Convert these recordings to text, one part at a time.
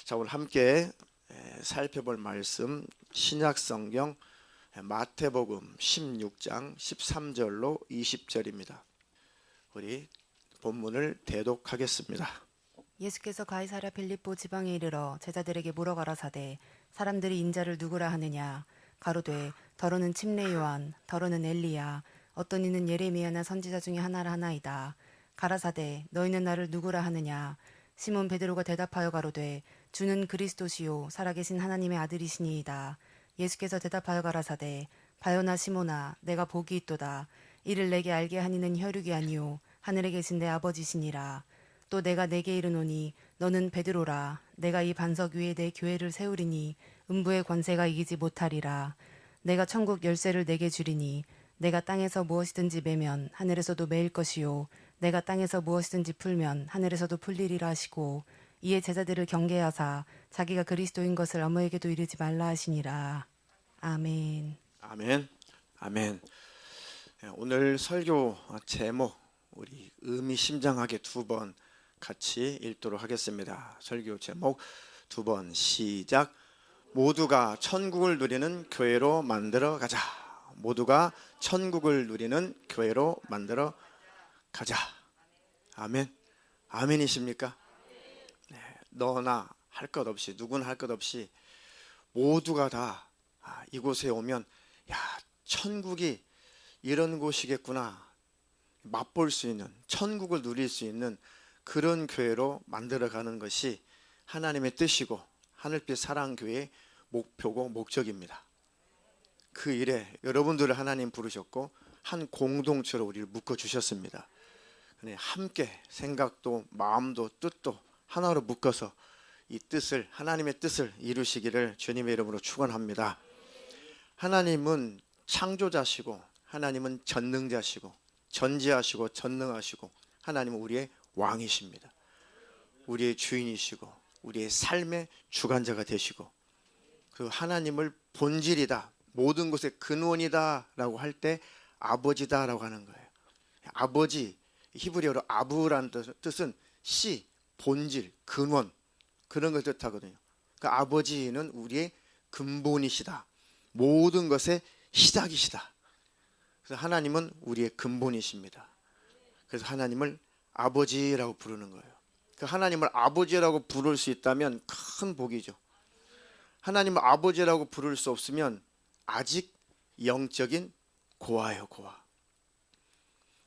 자, 오늘 함께 살펴볼 말씀 신약성경 마태복음 16장 13절로 20절입니다. 우리 본문을 대독하겠습니다. 예수께서 가이사랴 빌립보 지방에 이르러 제자들에게 물어 가라사대 사람들이 인자를 누구라 하느냐 가로되 더러는 침례 요한 더러는 엘리야 어떤 이는 예레미야나 선지자 중에 하나라 하나이다. 가라사대 너희는 나를 누구라 하느냐 시몬 베드로가 대답하여 가로되 주는 그리스도시요 살아계신 하나님의 아들이시니이다. 예수께서 대답하여 가라사대 바요나 시몬아 내가 복이 있도다. 이를 내게 알게 하니는 혈육이 아니요 하늘에 계신 내 아버지시니라. 또 내가 내게 이르노니 너는 베드로라. 내가 이 반석 위에 내 교회를 세우리니 음부의 권세가 이기지 못하리라. 내가 천국 열쇠를 내게 주리니 내가 땅에서 무엇이든지 매면 하늘에서도 매일 것이요 내가 땅에서 무엇이든지 풀면 하늘에서도 풀리리라 하시고 이에 제자들을 경계하사 자기가 그리스도인 것을 아무에게도 이르지 말라 하시니라. 아멘. 아멘. 아멘. 오늘 설교 제목 우리 의미심장하게 두 번 같이 읽도록 하겠습니다. 설교 제목 두 번 시작. 모두가 천국을 누리는 교회로 만들어 가자. 모두가 천국을 누리는 교회로 만들어 가자. 아멘. 아멘이십니까? 네, 너나 할 것 없이 누구나 할 것 없이 모두가 다 이곳에 오면 야 천국이 이런 곳이겠구나 맛볼 수 있는 천국을 누릴 수 있는 그런 교회로 만들어가는 것이 하나님의 뜻이고 하늘빛 사랑교회의 목표고 목적입니다. 그 일에 여러분들을 하나님 부르셨고 한 공동체로 우리를 묶어주셨습니다. 함께 생각도 마음도 뜻도 하나로 묶어서 이 뜻을 하나님의 뜻을 이루시기를 주님의 이름으로 축원합니다. 하나님은 창조자시고 하나님은 전능자시고 전지하시고 전능하시고 하나님은 우리의 왕이십니다. 우리의 주인이시고 우리의 삶의 주관자가 되시고 그 하나님을 본질이다 모든 것의 근원이다 라고 할 때 아버지다 라고 하는 거예요. 아버지 히브리어로 아브라는 뜻은 씨, 본질, 근원 그런 걸 뜻하거든요. 그러니까 아버지는 우리의 근본이시다. 모든 것의 시작이시다. 그래서 하나님은 우리의 근본이십니다. 그래서 하나님을 아버지라고 부르는 거예요. 그 하나님을 아버지라고 부를 수 있다면 큰 복이죠. 하나님을 아버지라고 부를 수 없으면 아직 영적인 고아예요, 고아.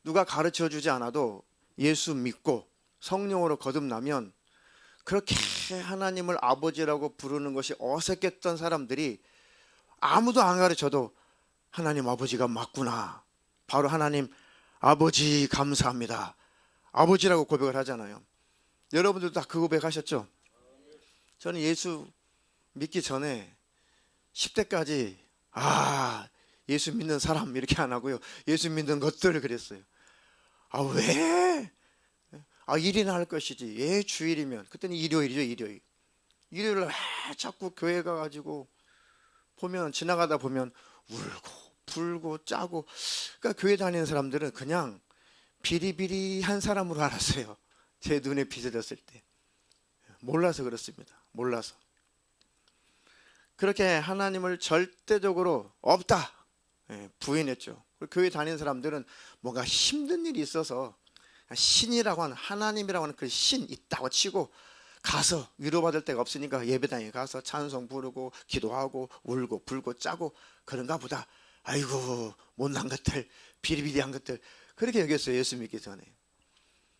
누가 가르쳐 주지 않아도 예수 믿고 성령으로 거듭나면 그렇게 하나님을 아버지라고 부르는 것이 어색했던 사람들이 아무도 안 가르쳐도 하나님 아버지가 맞구나. 바로 하나님 아버지 감사합니다. 아버지라고 고백을 하잖아요. 여러분들도 다 그 고백하셨죠? 저는 예수 믿기 전에 10대까지 예수 믿는 사람 이렇게 안 하고요. 예수 믿는 것들 그랬어요. 왜? 일이나 할 것이지. 예, 주일이면. 그때는 일요일이죠, 일요일. 일요일에 왜 자꾸 교회 가가지고 보면 지나가다 보면 울고 불고 짜고 그러니까 교회 다니는 사람들은 그냥 비리비리한 사람으로 알았어요. 제 눈에 비춰졌을 때. 몰라서 그렇습니다. 몰라서. 그렇게 하나님을 절대적으로 없다 부인했죠. 교회 다니는 사람들은 뭔가 힘든 일이 있어서 신이라고 하는 하나님이라고 하는 그 신 있다고 치고 가서 위로받을 데가 없으니까 예배당에 가서 찬송 부르고 기도하고 울고 불고 짜고 그런가 보다. 아이고 못난 것들 비리비리한 것들 그렇게 여겼어요. 예수 믿기 전에.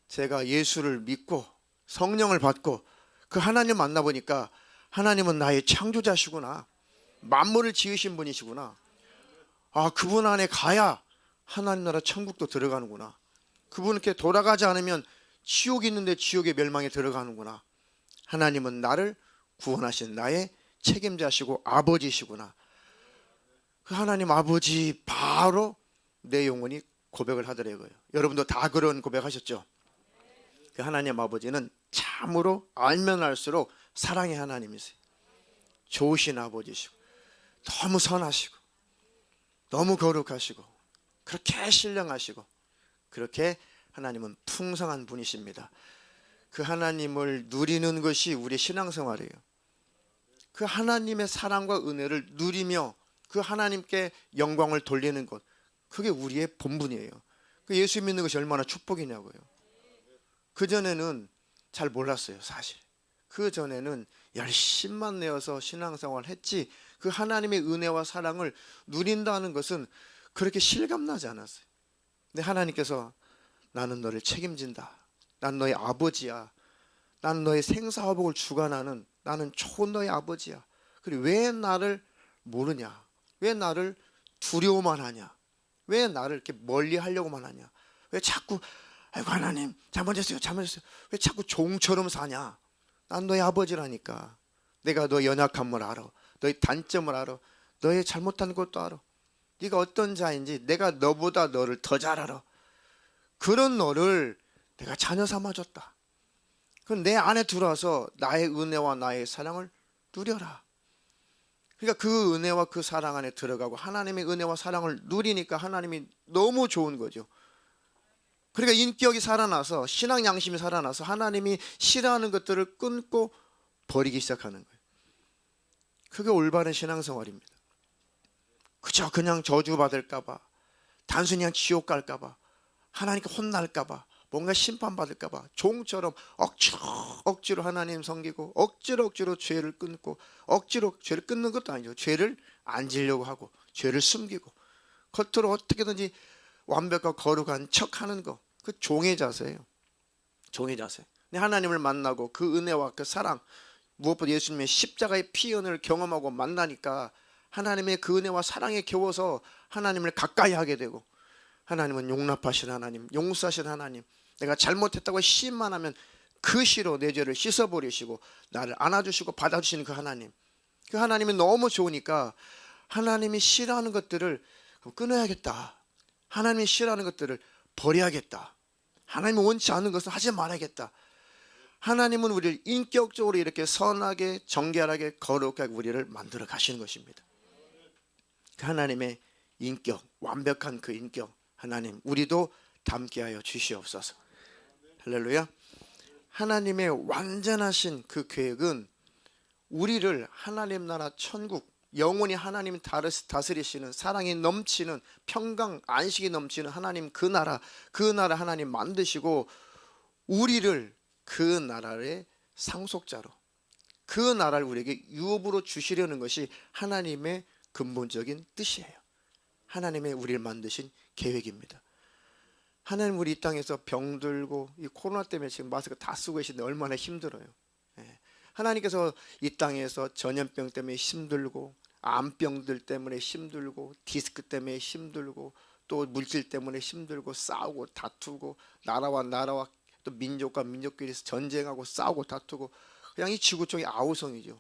제가 예수를 믿고 성령을 받고 그 하나님 만나보니까 하나님은 나의 창조자시구나. 만물을 지으신 분이시구나. 그분 안에 가야 하나님 나라 천국도 들어가는구나. 그분께 돌아가지 않으면 지옥이 있는데 지옥의 멸망에 들어가는구나. 하나님은 나를 구원하신 나의 책임자시고 아버지시구나. 그 하나님 아버지 바로 내 영혼이 고백을 하더라고요. 여러분도 다 그런 고백하셨죠? 그 하나님 아버지는 참으로 알면 알수록 사랑의 하나님이세요. 좋으신 아버지시고 너무 선하시고 너무 거룩하시고 그렇게 신령하시고 그렇게 하나님은 풍성한 분이십니다. 그 하나님을 누리는 것이 우리의 신앙생활이에요. 그 하나님의 사랑과 은혜를 누리며 그 하나님께 영광을 돌리는 것, 그게 우리의 본분이에요. 그 예수 믿는 것이 얼마나 축복이냐고요. 그전에는 잘 몰랐어요. 사실 그전에는 열심만 내어서 신앙생활을 했지 그 하나님의 은혜와 사랑을 누린다는 것은 그렇게 실감나지 않았어요. 근데 하나님께서 나는 너를 책임진다, 난 너의 아버지야, 난 너의 생사화복을 주관하는, 나는 좋은 너의 아버지야. 그리고 왜 나를 모르냐, 왜 나를 두려워만 하냐, 왜 나를 이렇게 멀리 하려고만 하냐, 왜 자꾸 아이고 하나님 잘못했어요 왜 자꾸 종처럼 사냐. 난 너의 아버지라니까. 내가 너의 연약함을 알아, 너의 단점을 알아, 너의 잘못한 것도 알아. 네가 어떤 자인지 내가 너보다 너를 더 잘 알아. 그런 너를 내가 자녀 삼아줬다. 그럼 내 안에 들어와서 나의 은혜와 나의 사랑을 누려라. 그러니까 그 은혜와 그 사랑 안에 들어가고 하나님의 은혜와 사랑을 누리니까 하나님이 너무 좋은 거죠. 그러니까 인격이 살아나서, 신앙 양심이 살아나서 하나님이 싫어하는 것들을 끊고 버리기 시작하는 거예요. 그게 올바른 신앙생활입니다. 그저 그냥 저주받을까봐, 단순히 그냥 지옥 갈까봐, 하나님께 혼날까봐, 뭔가 심판받을까봐 종처럼 억지로 하나님 섬기고 억지로 죄를 끊고, 억지로 죄를 끊는 것도 아니죠. 죄를 안 지려고 하고 죄를 숨기고 겉으로 어떻게든지 완벽하고 거룩한 척하는 거, 그 종의 자세예요. 종의 자세. 근데 하나님을 만나고 그 은혜와 그 사랑, 무엇보다 예수님의 십자가의 피연을 경험하고 만나니까 하나님의 그 은혜와 사랑에 겨워서 하나님을 가까이 하게 되고, 하나님은 용납하신 하나님, 용서하신 하나님, 내가 잘못했다고 시인만 하면 그 시로 내 죄를 씻어버리시고 나를 안아주시고 받아주시는 그 하나님, 그 하나님이 너무 좋으니까 하나님이 싫어하는 것들을 끊어야겠다, 하나님이 싫어하는 것들을 버려야겠다, 하나님이 원치 않는 것은 하지 말아야겠다. 하나님은 우리를 인격적으로 이렇게 선하게, 정결하게, 거룩하게 우리를 만들어 가시는 것입니다. 그 하나님의 인격, 완벽한 그 인격, 하나님 우리도 닮게 하여 주시옵소서. 할렐루야. 하나님의 완전하신 그 계획은 우리를 하나님 나라 천국, 영원히 하나님이 다스리시는, 사랑이 넘치는, 평강, 안식이 넘치는 하나님 그 나라 하나님 만드시고 우리를 그 나라의 상속자로, 그 나라를 우리에게 유업으로 주시려는 것이 하나님의 근본적인 뜻이에요. 하나님의 우리를 만드신 계획입니다. 하나님 우리 이 땅에서 병들고, 이 코로나 때문에 지금 마스크 다 쓰고 계신데 얼마나 힘들어요. 하나님께서 이 땅에서 전염병 때문에 힘들고, 암병들 때문에 힘들고, 디스크 때문에 힘들고, 또 물질 때문에 힘들고, 싸우고 다투고, 나라와 또 민족과 민족끼리 전쟁하고 싸우고 다투고, 그냥 이 지구촌이 아우성이죠.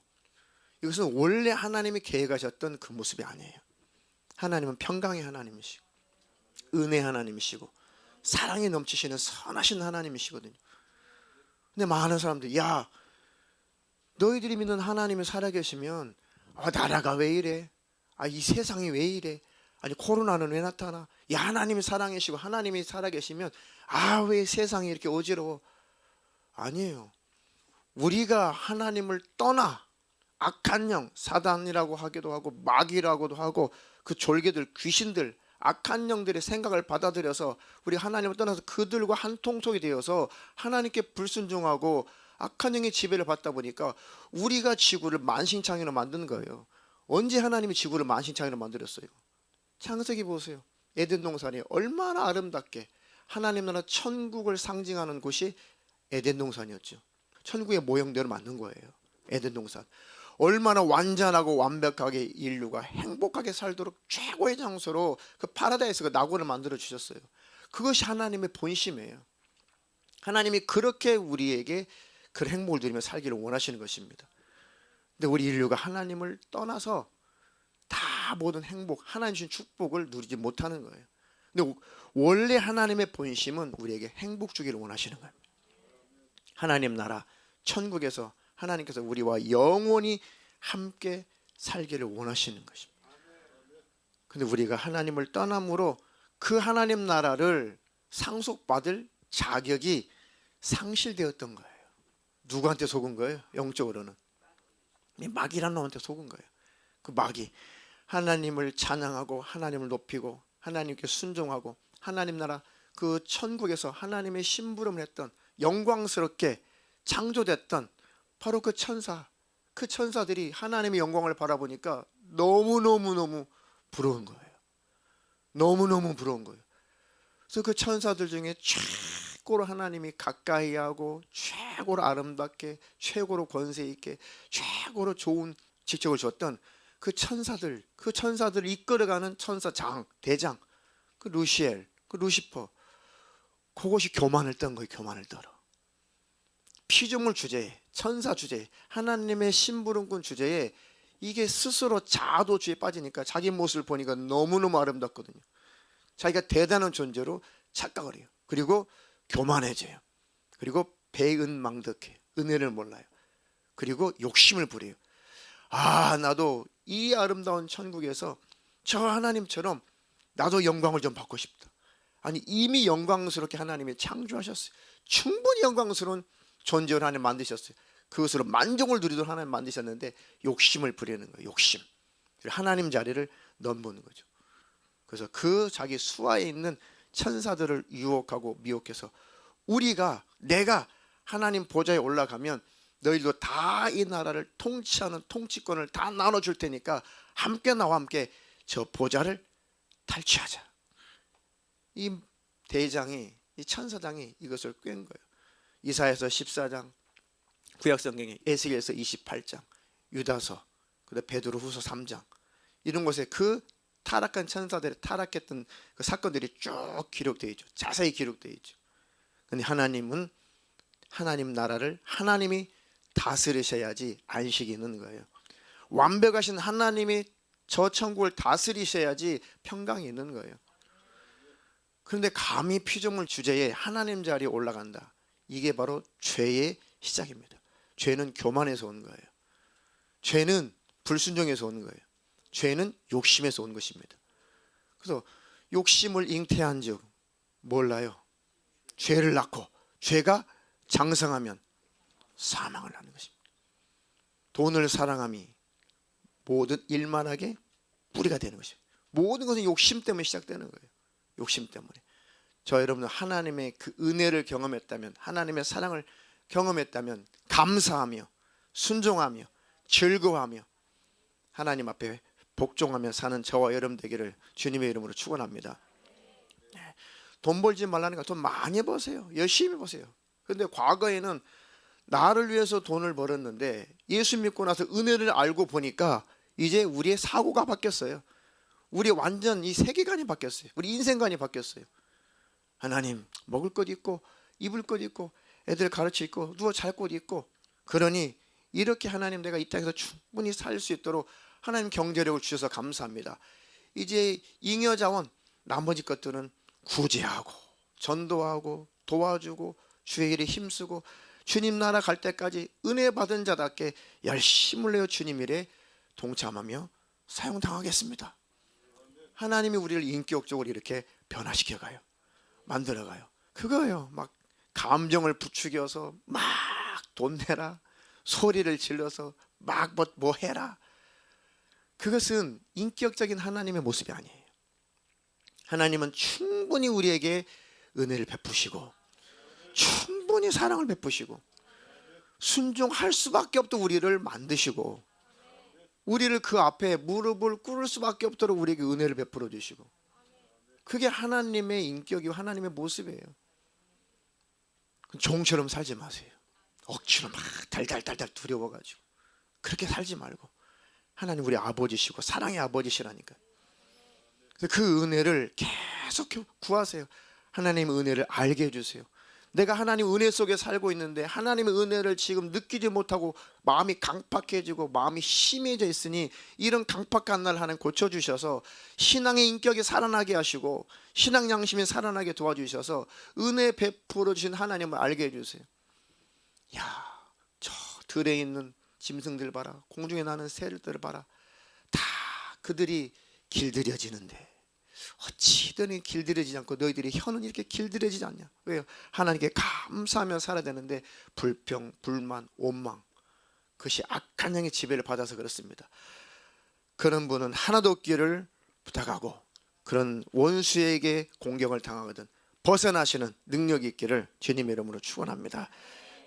이것은 원래 하나님이 계획하셨던 그 모습이 아니에요. 하나님은 평강의 하나님이시고 은혜의 하나님이시고 사랑이 넘치시는 선하신 하나님이시거든요. 근데 많은 사람들이, 야, 너희들이 믿는 하나님이 살아계시면 나라가 왜 이래? 이 세상이 왜 이래? 아니 코로나는 왜 나타나? 야, 하나님이 사랑이시고 하나님이 살아계시면 왜 세상이 이렇게 어지러워? 아니에요. 우리가 하나님을 떠나 악한 영, 사단이라고 하기도 하고 마귀라고도 하고 그 졸개들, 귀신들, 악한 영들의 생각을 받아들여서 우리 하나님을 떠나서 그들과 한 통속이 되어서 하나님께 불순종하고 악한 영의 지배를 받다 보니까 우리가 지구를 만신창이로 만든 거예요. 언제 하나님이 지구를 만신창이로 만들었어요? 창세기 보세요. 에덴 동산이 얼마나 아름답게 하나님 나라 천국을 상징하는 곳이 에덴 동산이었죠. 천국의 모형대로 만든 거예요. 에덴 동산. 얼마나 완전하고 완벽하게 인류가 행복하게 살도록 최고의 장소로 그 파라다이스, 그 낙원을 만들어 주셨어요. 그것이 하나님의 본심이에요. 하나님이 그렇게 우리에게 그 행복을 누리며 살기를 원하시는 것입니다. 근데 우리 인류가 하나님을 떠나서 다 모든 행복, 하나님 주신 축복을 누리지 못하는 거예요. 근데 원래 하나님의 본심은 우리에게 행복 주기를 원하시는 거예요. 하나님 나라 천국에서 하나님께서 우리와 영원히 함께 살기를 원하시는 것입니다. 근데 우리가 하나님을 떠남으로 그 하나님 나라를 상속받을 자격이 상실되었던 거예요. 누구한테 속은 거예요? 영적으로는 마귀라는 놈한테 속은 거예요. 그 마귀, 하나님을 찬양하고 하나님을 높이고 하나님께 순종하고 하나님 나라 그 천국에서 하나님의 심부름을 했던, 영광스럽게 창조됐던 바로 그 천사들이 하나님의 영광을 바라보니까 너무너무 부러운 거예요. 너무너무 부러운 거예요. 그래서 그 천사들 중에 최고로 하나님이 가까이 하고 최고로 아름답게, 최고로 권세 있게, 최고로 좋은 직책을 줬던 그 천사들을 이끌어가는 천사장, 대장, 그 루시엘, 그 루시퍼, 그것이 교만을 떤 거예요. 교만을 떨어. 피조물 주제에, 천사 주제에, 하나님의 심부름꾼 주제에 이게 스스로 자아도주에 빠지니까 자기 모습을 보니까 너무너무 아름답거든요. 자기가 대단한 존재로 착각을 해요. 그리고 교만해져요. 그리고 배은망덕해. 은혜를 몰라요. 그리고 욕심을 부려요. 아, 나도 이 아름다운 천국에서 저 하나님처럼 나도 영광을 좀 받고 싶다. 아니, 이미 영광스럽게 하나님이 창조하셨어요. 충분히 영광스러운 존재를 하나님 만드셨어요. 그것으로 만족을 누리도록 하나님 만드셨는데 욕심을 부리는 거예요. 욕심. 하나님 자리를 넘보는 거죠. 그래서 그 자기 수하에 있는 천사들을 유혹하고 미혹해서 내가 하나님 보좌에 올라가면 너희도 다 이 나라를 통치하는 통치권을 다 나눠줄 테니까 함께 나와 함께 저 보좌를 탈취하자. 이 대장이, 이 천사장이 이것을 꾀는 거예요. 이사야서 14장, 구약성경에 에스겔서 28장, 유다서, 그다음 베드로후서 3장, 이런 곳에 그 타락한 천사들의 타락했던 그 사건들이 쭉 기록되어 있죠. 자세히 기록되어 있죠. 근데 하나님은 하나님 나라를 하나님이 다스리셔야지 안식이 있는 거예요. 완벽하신 하나님이 저 천국을 다스리셔야지 평강이 있는 거예요. 그런데 감히 피조물 주제에 하나님 자리에 올라간다. 이게 바로 죄의 시작입니다. 죄는 교만에서 온 거예요. 죄는 불순종에서 온 거예요. 죄는 욕심에서 온 것입니다. 그래서 욕심을 잉태한 즉 몰라요. 죄를 낳고 죄가 장성하면 사망을 낳는 것입니다. 돈을 사랑함이 모든 일만하게 뿌리가 되는 것입니다. 모든 것은 욕심 때문에 시작되는 거예요. 욕심 때문에. 저 여러분은 하나님의 그 은혜를 경험했다면, 하나님의 사랑을 경험했다면 감사하며 순종하며 즐거워하며 하나님 앞에 복종하며 사는 저와 여러분 되기를 주님의 이름으로 축원합니다. 돈 벌지 말라니까 돈 많이 버세요. 열심히 버세요. 그런데 과거에는 나를 위해서 돈을 벌었는데 예수 믿고 나서 은혜를 알고 보니까 이제 우리의 사고가 바뀌었어요. 우리 완전 이 세계관이 바뀌었어요. 우리 인생관이 바뀌었어요. 하나님, 먹을 것 있고 입을 것 있고 애들 가르칠 거 누워 잘 곳 있고, 그러니 이렇게 하나님 내가 이 땅에서 충분히 살 수 있도록 하나님 경제력을 주셔서 감사합니다. 이제 잉여자원 나머지 것들은 구제하고 전도하고 도와주고 주의 일에 힘쓰고 주님 나라 갈 때까지 은혜 받은 자답게 열심을 내어 주님 일에 동참하며 사용당하겠습니다. 하나님이 우리를 인격적으로 이렇게 변화시켜가요. 만들어가요. 그거예요. 막 감정을 부추겨서 막 돈 내라, 소리를 질러서 막 뭐 해라. 그것은 인격적인 하나님의 모습이 아니에요. 하나님은 충분히 우리에게 은혜를 베푸시고 충분히 사랑을 베푸시고 순종할 수밖에 없도록 우리를 만드시고 우리를 그 앞에 무릎을 꿇을 수밖에 없도록 우리에게 은혜를 베풀어 주시고, 그게 하나님의 인격이고 하나님의 모습이에요. 종처럼 살지 마세요. 억지로 막 달달달달 두려워가지고 그렇게 살지 말고 하나님 우리 아버지시고 사랑의 아버지시라니까. 그래서 그 은혜를 계속 구하세요. 하나님의 은혜를 알게 해주세요. 내가 하나님 은혜 속에 살고 있는데 하나님의 은혜를 지금 느끼지 못하고 마음이 강팍해지고 마음이 심해져 있으니 이런 강팍한 날 하나님 고쳐주셔서 신앙의 인격이 살아나게 하시고 신앙 양심이 살아나게 도와주셔서 은혜 베풀어 주신 하나님을 알게 해주세요. 야, 저 들에 있는 짐승들 봐라, 공중에 나는 새들을 봐라, 다 그들이 길들여지는데 어찌 너는 길들여지지 않고 너희들이 혀는 이렇게 길들여지지 않냐? 왜요? 하나님께 감사하며 살아야 되는데 불평, 불만, 원망, 그것이 악한 영의 지배를 받아서 그렇습니다. 그런 분은 하나도 없기를 부탁하고 그런 원수에게 공격을 당하거든 벗어나시는 능력이 있기를 주님의 이름으로 축원합니다.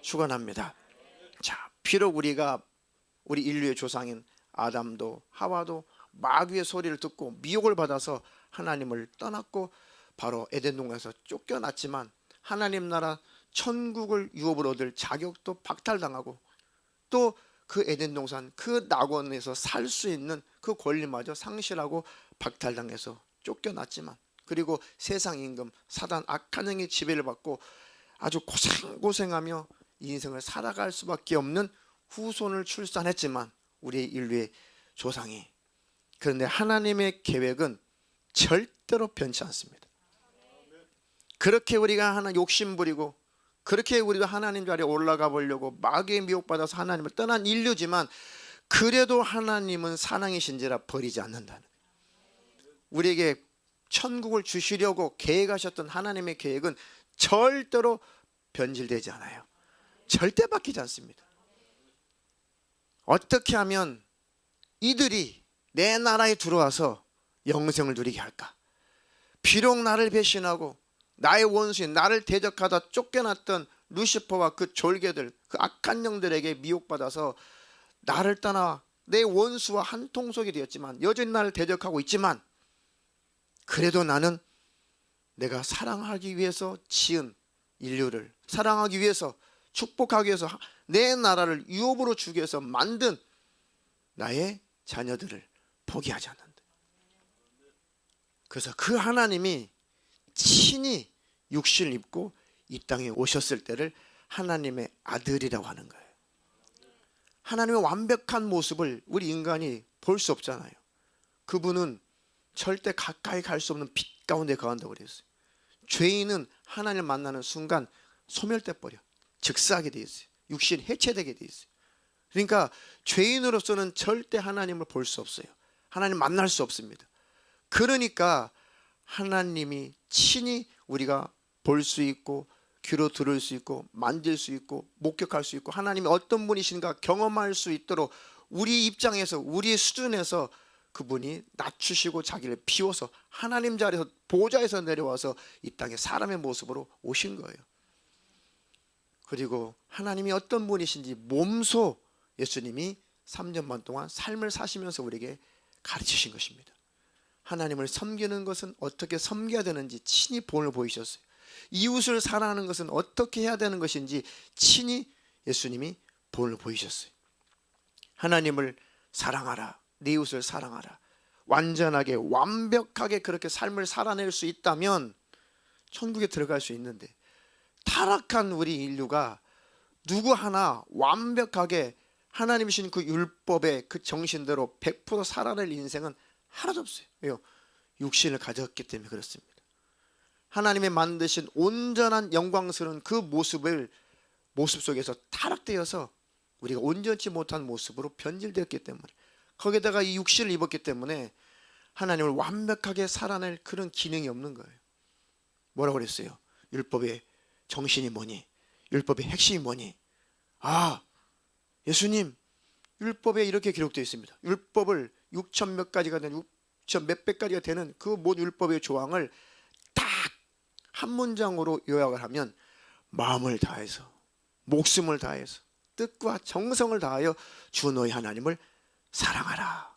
축원합니다. 자, 비록 우리 인류의 조상인 아담도 하와도 마귀의 소리를 듣고 미혹을 받아서 하나님을 떠났고 바로 에덴 동산에서 쫓겨났지만 하나님 나라 천국을 유업으로 얻을 자격도 박탈당하고 또 그 에덴 동산 그 낙원에서 살 수 있는 그 권리마저 상실하고 박탈당해서 쫓겨났지만 그리고 세상 임금 사단 악한 영의 지배를 받고 아주 고생하며 인생을 살아갈 수밖에 없는 후손을 출산했지만 우리 인류의 조상이 그런데 하나님의 계획은 절대로 변치 않습니다. 그렇게 우리가 하나 욕심부리고 그렇게 우리가 하나님 자리에 올라가 보려고 마귀의 미혹받아서 하나님을 떠난 인류지만 그래도 하나님은 사랑이신지라 버리지 않는다는 우리에게 천국을 주시려고 계획하셨던 하나님의 계획은 절대로 변질되지 않아요. 절대 바뀌지 않습니다. 어떻게 하면 이들이 내 나라에 들어와서 영생을 누리게 할까? 비록 나를 배신하고 나의 원수인 나를 대적하다 쫓겨났던 루시퍼와 그 졸개들 그 악한 영들에게 미혹받아서 나를 떠나 내 원수와 한 통속이 되었지만 여전히 나를 대적하고 있지만 그래도 나는 내가 사랑하기 위해서 지은 인류를 사랑하기 위해서 축복하기 위해서 내 나라를 유업으로 주기 위해서 만든 나의 자녀들을 포기하지 않는다. 그래서 그 하나님이 친히 육신을 입고 이 땅에 오셨을 때를 하나님의 아들이라고 하는 거예요. 하나님의 완벽한 모습을 우리 인간이 볼 수 없잖아요. 그분은 절대 가까이 갈 수 없는 빛 가운데 거한다고 그랬어요. 죄인은 하나님을 만나는 순간 소멸돼 버려 즉사하게 돼 있어요. 육신 해체되게 돼 있어요. 그러니까 죄인으로서는 절대 하나님을 볼 수 없어요. 하나님 만날 수 없습니다. 그러니까 하나님이 친히 우리가 볼 수 있고 귀로 들을 수 있고 만질 수 있고 목격할 수 있고 하나님이 어떤 분이신가 경험할 수 있도록 우리 입장에서 우리의 수준에서 그분이 낮추시고 자기를 비워서 하나님 자리에서 보좌에서 내려와서 이 땅에 사람의 모습으로 오신 거예요. 그리고 하나님이 어떤 분이신지 몸소 예수님이 3년 반 동안 삶을 사시면서 우리에게 가르치신 것입니다. 하나님을 섬기는 것은 어떻게 섬겨야 되는지 친히 본을 보이셨어요. 이웃을 사랑하는 것은 어떻게 해야 되는 것인지 친히 예수님이 본을 보이셨어요. 하나님을 사랑하라, 네 이웃을 사랑하라. 완전하게 완벽하게 그렇게 삶을 살아낼 수 있다면 천국에 들어갈 수 있는데 타락한 우리 인류가 누구 하나 완벽하게 하나님이신 그 율법의 그 정신대로 100% 살아낼 인생은 하나도 없어요. 왜요? 육신을 가졌기 때문에 그렇습니다. 하나님이 만드신 온전한 영광스러운 그 모습 속에서 타락되어서 우리가 온전치 못한 모습으로 변질되었기 때문에 거기다가 이 육신을 입었기 때문에 하나님을 완벽하게 살아낼 그런 기능이 없는 거예요. 뭐라고 그랬어요? 율법의 정신이 뭐니? 율법의 핵심이 뭐니? 아, 예수님 율법에 이렇게 기록되어 있습니다. 율법을 6천 몇 가지가 되는 6천 몇백 가지가 되는 그 모든 율법의 조항을 딱 한 문장으로 요약을 하면 마음을 다해서 목숨을 다해서 뜻과 정성을 다하여 주 너희 하나님을 사랑하라.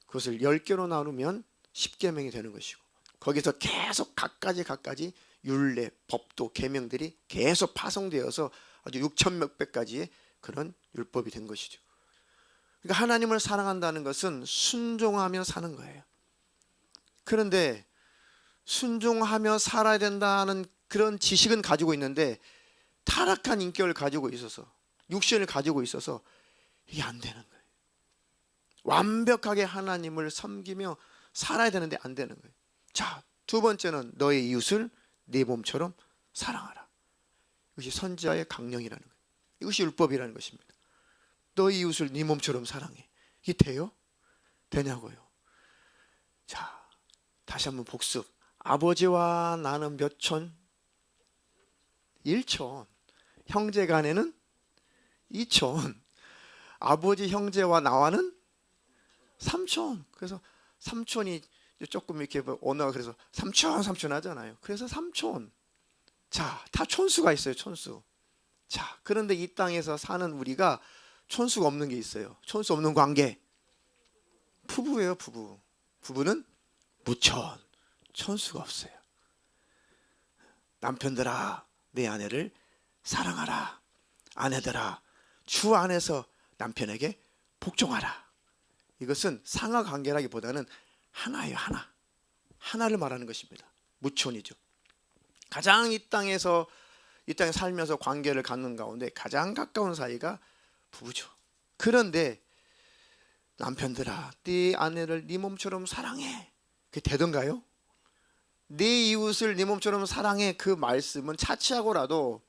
그것을 10개로 나누면 10계명이 되는 것이고 거기서 계속 각가지 율례, 법도, 계명들이 계속 파송되어서 아주 6천 몇백 가지의 그런 율법이 된 것이죠. 그러니까 하나님을 사랑한다는 것은 순종하며 사는 거예요. 그런데 순종하며 살아야 된다는 그런 지식은 가지고 있는데 타락한 인격을 가지고 있어서 육신을 가지고 있어서 이게 안 되는 거예요. 완벽하게 하나님을 섬기며 살아야 되는데 안 되는 거예요. 자, 두 번째는 너의 이웃을 네 몸처럼 사랑하라. 이것이 선지자의 강령이라는 거예요. 이것이 율법이라는 것입니다. 너의 이웃을 네 몸처럼 사랑해. 이게 돼요? 되냐고요. 자, 다시 한번 복습. 아버지와 나는 몇 촌? 1촌. 형제 간에는 2촌. 아버지 형제와 나와는 3촌. 그래서 삼촌이 조금 이렇게 언어가 그래서 삼촌 하잖아요. 그래서 3촌. 자, 다 촌수가 있어요. 촌수. 자, 그런데 이 땅에서 사는 우리가 촌수가 없는 게 있어요. 촌수 없는 관계. 부부예요, 부부. 부부는 무촌. 촌수가 없어요. 남편들아, 내 아내를 사랑하라. 아내들아, 주 안에서 남편에게 복종하라. 이것은 상하 관계라기보다는 하나예요, 하나. 하나를 말하는 것입니다. 무촌이죠. 가장 이 땅에 살면서 관계를 갖는 가운데 가장 가까운 사이가 부부죠. 그런데 남편들아, 네 아내를 네 몸처럼 사랑해. 그게 되던가요? 네 이웃을 네 몸처럼 사랑해. 그 말씀은 차치하고라도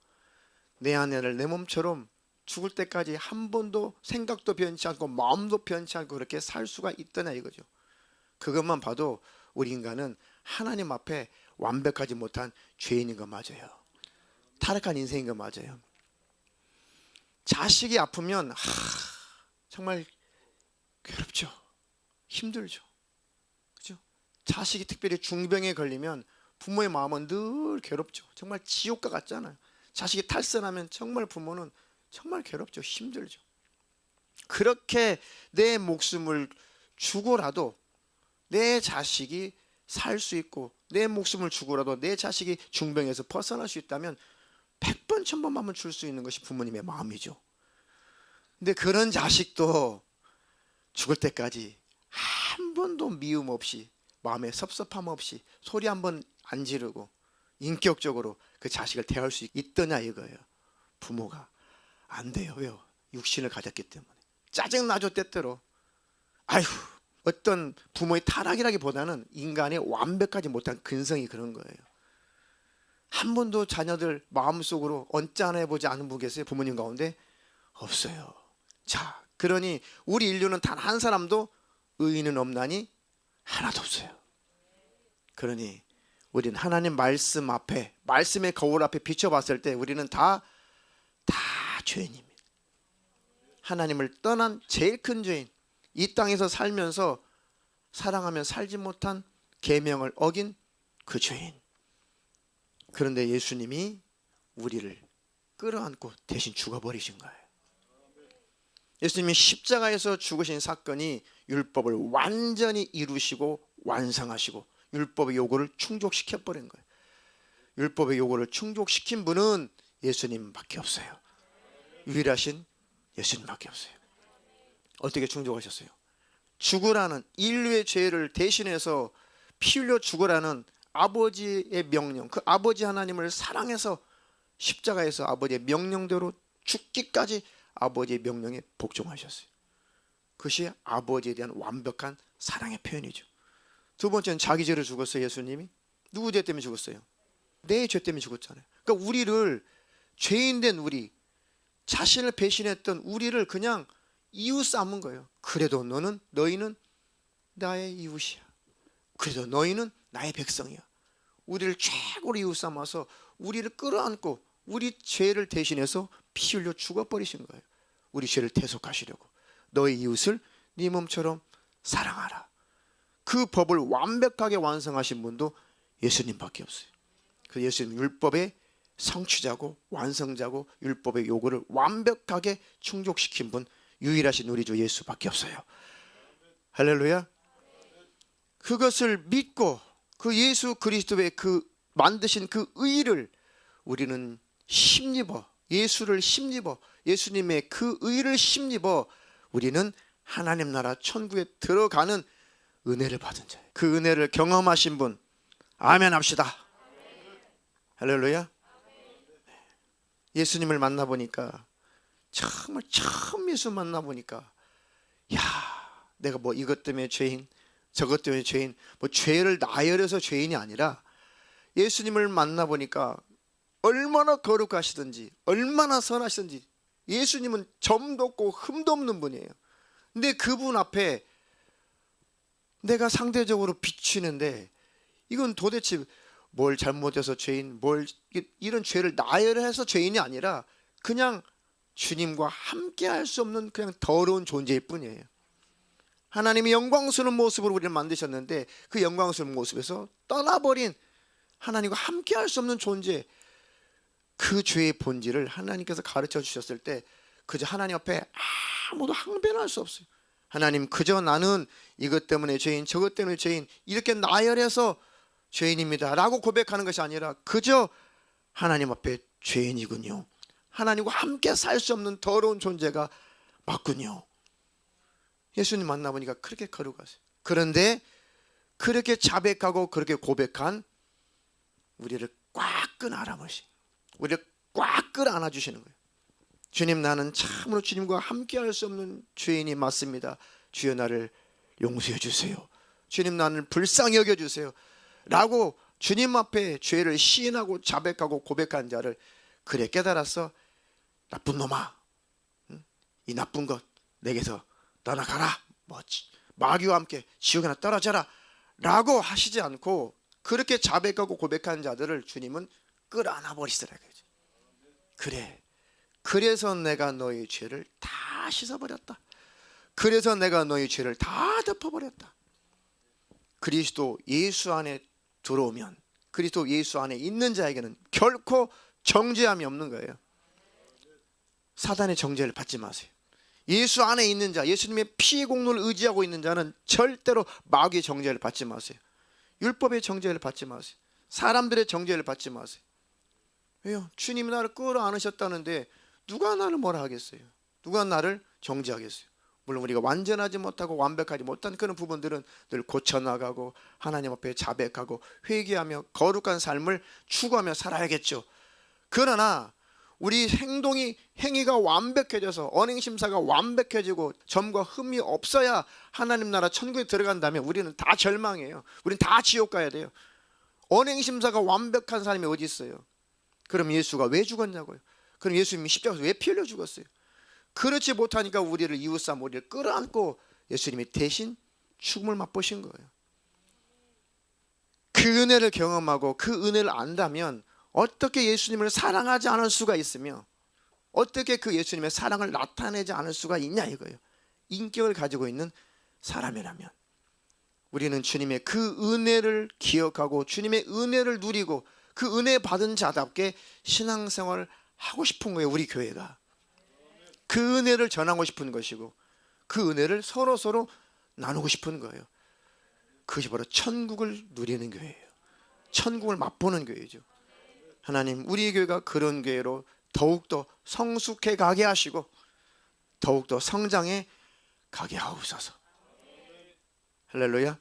내 아내를 내 몸처럼 죽을 때까지 한 번도 생각도 변치 않고 마음도 변치 않고 그렇게 살 수가 있더냐 이거죠. 그것만 봐도 우리 인간은 하나님 앞에 완벽하지 못한 죄인인 거 맞아요. 타락한 인생인 거 맞아요. 자식이 아프면 정말 괴롭죠. 힘들죠. 그죠? 자식이 특별히 중병에 걸리면 부모의 마음은 늘 괴롭죠. 정말 지옥과 같잖아요. 자식이 탈선하면 정말 부모는 정말 괴롭죠. 힘들죠. 그렇게 내 목숨을 주고라도 내 자식이 살 수 있고 내 목숨을 주고라도 내 자식이 중병에서 벗어날 수 있다면 100번 1000번만 줄 수 있는 것이 부모님의 마음이죠. 근데 그런 자식도 죽을 때까지 한 번도 미움 없이 마음에 섭섭함 없이 소리 한 번 안 지르고 인격적으로 그 자식을 대할 수 있더냐 이거예요. 부모가 안 돼요. 왜요? 육신을 가졌기 때문에. 짜증나죠 때때로. 아휴, 어떤 부모의 타락이라기보다는 인간의 완벽하지 못한 근성이 그런 거예요. 한 번도 자녀들 마음속으로 언짢아해보지 않은 분 계세요? 부모님 가운데? 없어요. 자, 그러니 우리 인류는 단 한 사람도 의인은 없나니 하나도 없어요. 그러니 우리는 하나님 말씀 앞에, 말씀의 거울 앞에 비춰봤을 때 우리는 다 죄인입니다. 하나님을 떠난 제일 큰 죄인, 이 땅에서 살면서 사랑하며 살지 못한 계명을 어긴 그 죄인. 그런데 예수님이 우리를 끌어안고 대신 죽어버리신 거예요. 예수님이 십자가에서 죽으신 사건이 율법을 완전히 이루시고 완성하시고 율법의 요구를 충족시켜버린 거예요. 율법의 요구를 충족시킨 분은 예수님밖에 없어요. 유일하신 예수님밖에 없어요. 어떻게 충족하셨어요? 죽으라는 인류의 죄를 대신해서 피 흘려 죽으라는 아버지의 명령, 그 아버지 하나님을 사랑해서 십자가에서 아버지의 명령대로 죽기까지 아버지의 명령에 복종하셨어요. 그것이 아버지에 대한 완벽한 사랑의 표현이죠. 두 번째는 자기 죄로 죽었어요. 예수님이. 누구 죄 때문에 죽었어요? 내 죄 때문에 죽었잖아요. 그러니까 우리를, 죄인된 우리, 자신을 배신했던 우리를 그냥 이웃 삼은 거예요. 그래도 너희는 나의 이웃이야. 그래도 너희는 나의 백성이야. 우리를 최고로 이웃 삼아서 우리를 끌어안고 우리 죄를 대신해서 피 흘려 죽어버리신 거예요. 우리 죄를 대속하시려고. 너희 이웃을 네 몸처럼 사랑하라. 그 법을 완벽하게 완성하신 분도 예수님밖에 없어요. 그 예수님 율법의 성취자고 완성자고 율법의 요구를 완벽하게 충족시킨 분, 유일하신 우리 주 예수밖에 없어요. 할렐루야. 그것을 믿고 그 예수 그리스도의 그 만드신 그 의를 우리는 힘입어, 예수를 힘입어, 예수님의 그 의를 힘입어 우리는 하나님 나라 천국에 들어가는 은혜를 받은 자예요. 그 은혜를 경험하신 분 아멘 합시다. 할렐루야. 예수님을 만나보니까 정말 처음 예수 만나보니까 야, 내가 뭐 이것 때문에 죄인, 저것 때문에 죄인, 뭐 죄를 나열해서 죄인이 아니라 예수님을 만나보니까 얼마나 거룩하시든지 얼마나 선하시든지 예수님은 점도 없고 흠도 없는 분이에요. 근데 그분 앞에 내가 상대적으로 비추는데 이건 도대체 뭘 잘못해서 죄인, 이런 죄를 나열해서 죄인이 아니라 그냥 주님과 함께 할 수 없는 그냥 더러운 존재일 뿐이에요. 하나님이 영광스러운 모습으로 우리를 만드셨는데 그 영광스러운 모습에서 떠나버린 하나님과 함께 할 수 없는 존재, 그 죄의 본질을 하나님께서 가르쳐 주셨을 때 그저 하나님 앞에 아무도 항변할 수 없어요. 하나님, 그저 나는 이것 때문에 죄인, 저것 때문에 죄인, 이렇게 나열해서 죄인입니다 라고 고백하는 것이 아니라 그저 하나님 앞에 죄인이군요, 하나님과 함께 살 수 없는 더러운 존재가 맞군요. 예수님 만나보니까 그렇게 거룩하세요. 그런데 그렇게 자백하고 그렇게 고백한 우리를 꽉 끌어안아보시, 우리를 꽉 끌어안아주시는 거예요. 주님, 나는 참으로 주님과 함께 할 수 없는 죄인이 맞습니다. 주여 나를 용서해 주세요. 주님, 나를 불쌍히 여겨주세요 라고 주님 앞에 죄를 시인하고 자백하고 고백한 자를 그래 깨달아서 나쁜 놈아, 이 나쁜 것 내게서 떠나가라, 마귀와 함께 지옥에나 떨어져라 라고 하시지 않고 그렇게 자백하고 고백한 자들을 주님은 끌어안아 버리시더라. 그래, 그래서 내가 너희 죄를 다 씻어버렸다. 그래서 내가 너희 죄를 다 덮어버렸다. 그리스도 예수 안에 들어오면, 그리스도 예수 안에 있는 자에게는 결코 정죄함이 없는 거예요. 사단의 정죄를 받지 마세요. 예수 안에 있는 자, 예수님의 피의 공로를 의지하고 있는 자는 절대로 마귀의 정죄를 받지 마세요. 율법의 정죄를 받지 마세요. 사람들의 정죄를 받지 마세요. 왜요? 주님이 나를 끌어안으셨다는데 누가 나를 뭐라 하겠어요? 누가 나를 정죄하겠어요? 물론 우리가 완전하지 못하고 완벽하지 못한 그런 부분들은 늘 고쳐나가고 하나님 앞에 자백하고 회개하며 거룩한 삶을 추구하며 살아야겠죠. 그러나 우리 행위가 완벽해져서 언행심사가 완벽해지고 점과 흠이 없어야 하나님 나라 천국에 들어간다면 우리는 다 절망이에요. 우리는 다 지옥 가야 돼요. 언행심사가 완벽한 사람이 어디 있어요? 그럼 예수가 왜 죽었냐고요? 그럼 예수님이 십자가에서 왜 피 흘려 죽었어요? 그렇지 못하니까 우리를 이웃사람 우리를 끌어안고 예수님이 대신 죽음을 맛보신 거예요. 그 은혜를 경험하고 그 은혜를 안다면 어떻게 예수님을 사랑하지 않을 수가 있으며 어떻게 그 예수님의 사랑을 나타내지 않을 수가 있냐 이거예요. 인격을 가지고 있는 사람이라면 우리는 주님의 그 은혜를 기억하고 주님의 은혜를 누리고 그 은혜 받은 자답게 신앙생활을 하고 싶은 거예요. 우리 교회가 그 은혜를 전하고 싶은 것이고 그 은혜를 서로 나누고 싶은 거예요. 그것이 바로 천국을 누리는 교회예요. 천국을 맛보는 교회죠. 하나님, 우리 교회가 그런 교회로 더욱더 성숙해 가게 하시고 더욱더 성장해 가게 하옵소서. 할렐루야.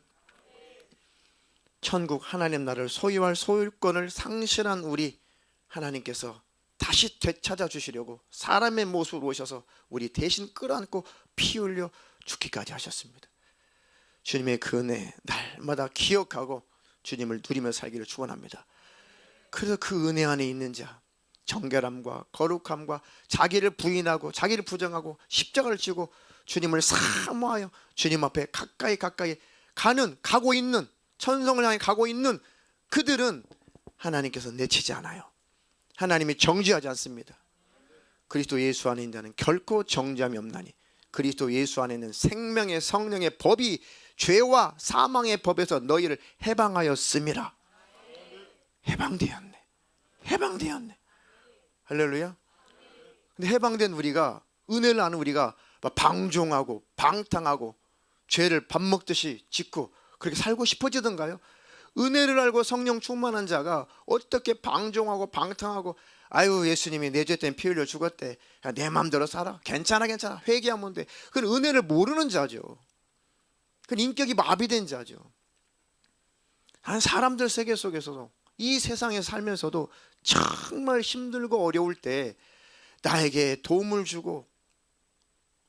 천국 하나님 나라를 소유할 소유권을 상실한 우리 하나님께서 다시 되찾아 주시려고 사람의 모습으로 오셔서 우리 대신 끌어안고 피 흘려 죽기까지 하셨습니다. 주님의 그 은혜 날마다 기억하고 주님을 누리며 살기를 축원합니다. 그래서 그 은혜 안에 있는 자, 정결함과 거룩함과 자기를 부인하고 자기를 부정하고 십자가를 지고 주님을 사모하여 주님 앞에 가까이 가고 있는, 천성을 향해 가고 있는 그들은 하나님께서 내치지 않아요. 하나님이 정죄하지 않습니다. 그리스도 예수 안에 있는 자는 결코 정죄함이 없나니 그리스도 예수 안에 있는 생명의 성령의 법이 죄와 사망의 법에서 너희를 해방하였음이라. 해방되었네. 할렐루야. 근데 해방된 우리가, 은혜를 아는 우리가 방종하고 방탕하고 죄를 밥 먹듯이 짓고 그렇게 살고 싶어지던가요? 은혜를 알고 성령 충만한 자가 어떻게 방종하고 방탕하고 아유 예수님이 내 죄 때문에 피 흘려 죽었대, 야, 내 마음대로 살아, 괜찮아 회개하면 돼. 그건 은혜를 모르는 자죠. 그건 인격이 마비된 자죠. 한 사람들 세계 속에서도 이 세상에 살면서도 정말 힘들고 어려울 때 나에게 도움을 주고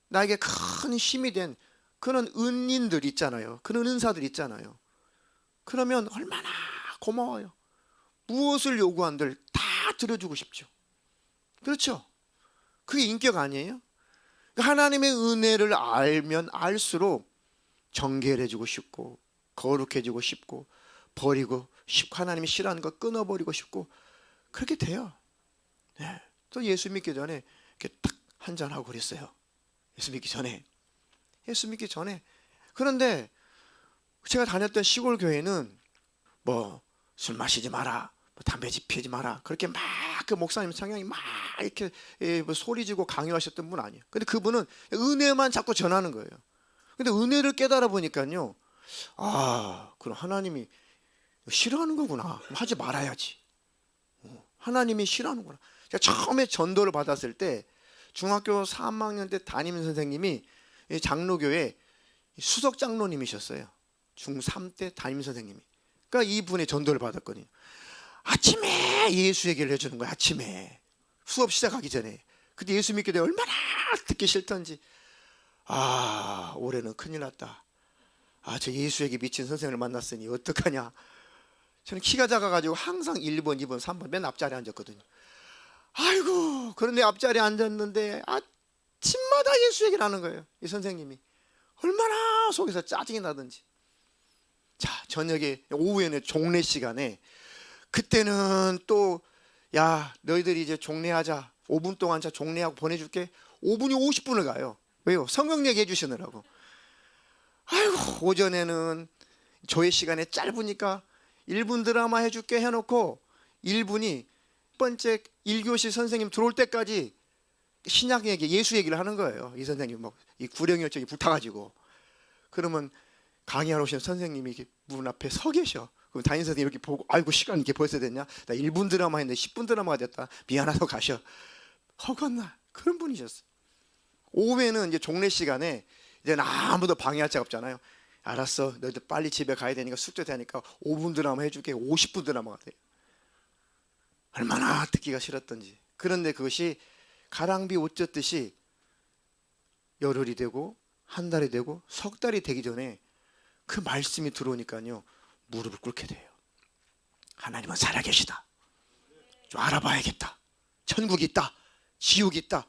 나에게 큰 힘이 된 그런 은인들 있잖아요. 그런 은사들 있잖아요. 그러면 얼마나 고마워요. 무엇을 요구한들 다 들어주고 싶죠. 그렇죠? 그게 인격 아니에요? 하나님의 은혜를 알면 알수록 정결해지고 싶고 거룩해지고 싶고 버리고 싶고 하나님이 싫어하는 거 끊어버리고 싶고 그렇게 돼요. 네. 또 예수 믿기 전에 이렇게 딱 한잔하고 그랬어요. 예수 믿기 전에. 그런데 제가 다녔던 시골 교회는 뭐 술 마시지 마라, 뭐 담배 피우지 마라, 그렇게 막 그 목사님 성향이 막 이렇게 뭐 소리 지고 강요하셨던 분 아니에요. 근데 그분은 은혜만 자꾸 전하는 거예요. 근데 은혜를 깨달아 보니까요, 아, 그럼 하나님이 싫어하는 거구나. 하지 말아야지. 하나님이 싫어하는구나. 제가 처음에 전도를 받았을 때 중학교 3학년 때 담임 선생님이 장로교회 수석 장로님이셨어요. 중3 때 담임 선생님이. 그러니까 이분의 전도를 받았거든요. 아침에 예수 얘기를 해주는 거야. 아침에 수업 시작하기 전에. 근데 예수 믿게 돼 얼마나 듣기 싫던지. 아, 올해는 큰일 났다. 아, 저 예수에게 미친 선생님을 만났으니 어떡하냐. 저는 키가 작아가지고 항상 1번, 2번, 3번 맨 앞자리에 앉았거든요. 아이고, 그런데 앞자리에 앉았는데 아침마다 예수 얘기를 하는 거예요. 이 선생님이. 얼마나 속에서 짜증이 나든지. 자, 저녁에 오후에는 종례 시간에, 그때는 또 야, 너희들이 이제 종례하자, 5분 동안 자 종례하고 보내줄게. 5분이 50분을 가요. 왜요? 성경 얘기해 주시느라고. 아이고, 오전에는 조회 시간에 짧으니까 1분 드라마 해줄게 해놓고 1분이 첫 번째 1교시 선생님 들어올 때까지 신약 얘기, 예수 얘기를 하는 거예요. 이 선생님 막 이 구령열정이 불타가지고. 그러면 강의하러 오신 선생님이 문 앞에 서 계셔. 그럼 담임 선생님이 이렇게 보고, 아이고 시간 이렇게 벌써 됐냐? 나 1분 드라마 했는데 10분 드라마가 됐다. 미안하다고 가셔. 허건나 그런 분이셨어. 오후에는 이제 종례 시간에 이제 아무도 방해할 자가 없잖아요. 알았어, 너희들 빨리 집에 가야 되니까 숙제 되니까 5분 드라마 해줄게. 50분 드라마가 돼요. 얼마나 듣기가 싫었던지. 그런데 그것이 가랑비 옷 젖듯이 열흘이 되고 한 달이 되고 석 달이 되기 전에 그 말씀이 들어오니까요, 무릎을 꿇게 돼요. 하나님은 살아계시다. 좀 알아봐야겠다. 천국이 있다. 지옥이 있다.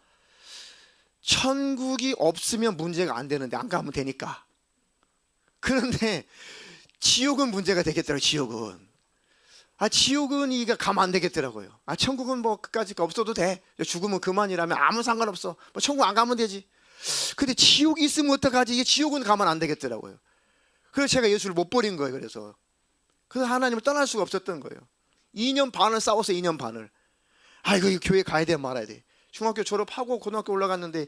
천국이 없으면 문제가 안 되는데 안 가면 되니까. 그런데 지옥은 문제가 되겠더라고요. 지옥은 이가 가면 안 되겠더라고요. 천국은 뭐 그까짓 거 없어도 돼. 죽으면 그만이라면 아무 상관없어. 뭐 천국 안 가면 되지. 근데 지옥이 있으면 어떡하지? 이게 지옥은 가면 안 되겠더라고요. 그래서 제가 예수를 못 버린 거예요. 그래서 하나님을 떠날 수가 없었던 거예요. 2년 반을 싸웠어요. 2년 반을. 이거 교회 가야 돼 말아야 돼. 중학교 졸업하고 고등학교 올라갔는데